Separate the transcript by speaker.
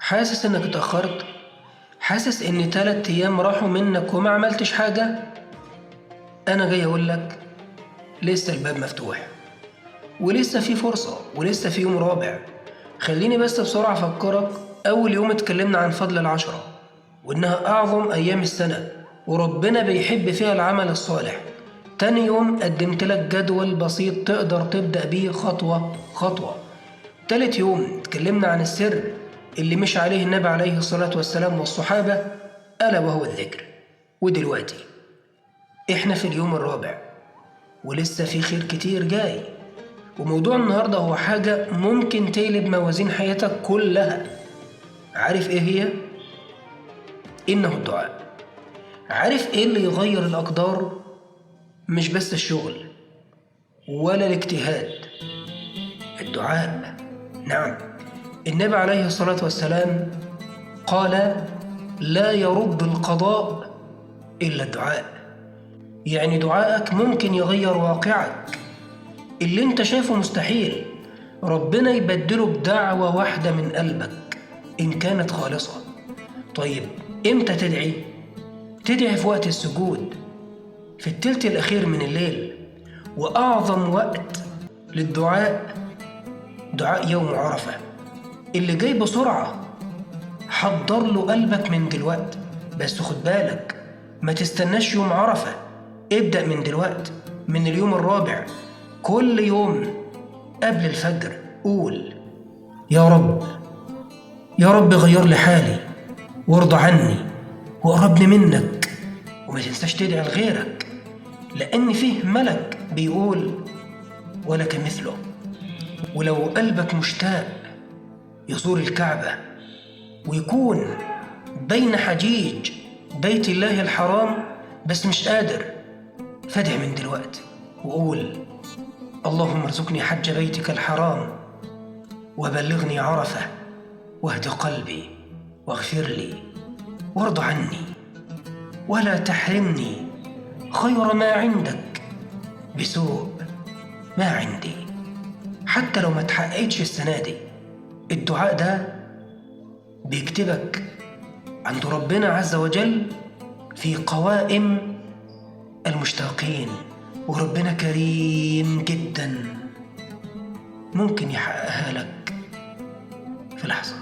Speaker 1: حاسس انك اتأخرت؟ حاسس ان 3 ايام راحوا منك وما عملتش حاجة؟ انا جاي اقول لك لسه الباب مفتوح، ولسه في فرصة، ولسه في يوم رابع. خليني بس بسرعة افكرك. اول يوم اتكلمنا عن فضل العشرة، وانها اعظم ايام السنة وربنا بيحب فيها العمل الصالح. تاني يوم قدمت لك جدول بسيط تقدر تبدأ بيه خطوة خطوة. تالت يوم اتكلمنا عن السر اللي مش عليه النبي عليه الصلاة والسلام والصحابة، ألا وهو الذكر. ودلوقتي احنا في اليوم الرابع، ولسه في خير كتير جاي. وموضوع النهاردة هو حاجة ممكن تقلب موازين حياتك كلها. عارف ايه هي؟ إنه الدعاء. عارف ايه اللي يغير الأقدار؟ مش بس الشغل ولا الاجتهاد، الدعاء. نعم، النبي عليه الصلاة والسلام قال: لا يرد القضاء إلا الدعاء. يعني دعائك ممكن يغير واقعك. اللي انت شايفه مستحيل ربنا يبدله بدعوة واحدة من قلبك إن كانت خالصة. طيب إمتى تدعي؟ تدعي في وقت السجود، في التلت الأخير من الليل. وأعظم وقت للدعاء دعاء يوم عرفة اللي جاي بسرعة. حضر له قلبك من دلوقت، بس خد بالك ما تستناش يوم عرفة. ابدأ من دلوقت، من اليوم الرابع. كل يوم قبل الفجر قول: يا رب، يا رب غير لي حالي وارضى عني وقربني منك. وما تنساش تدعي لغيرك، لأن فيه ملك بيقول: ولك مثله. ولو قلبك مشتاق يزور الكعبة ويكون بين حجيج بيت الله الحرام بس مش قادر، فادع من دلوقتي وقول: اللهم ارزقني حج بيتك الحرام وبلغني عرفة واهد قلبي واغفر لي وارض عني ولا تحرمني خير ما عندك بسوء ما عندي. حتى لو ما تحققتش السنة دي، الدعاء ده بيكتبك عند ربنا عز وجل في قوائم المشتاقين. وربنا كريم جدا، ممكن يحققها لك في لحظة.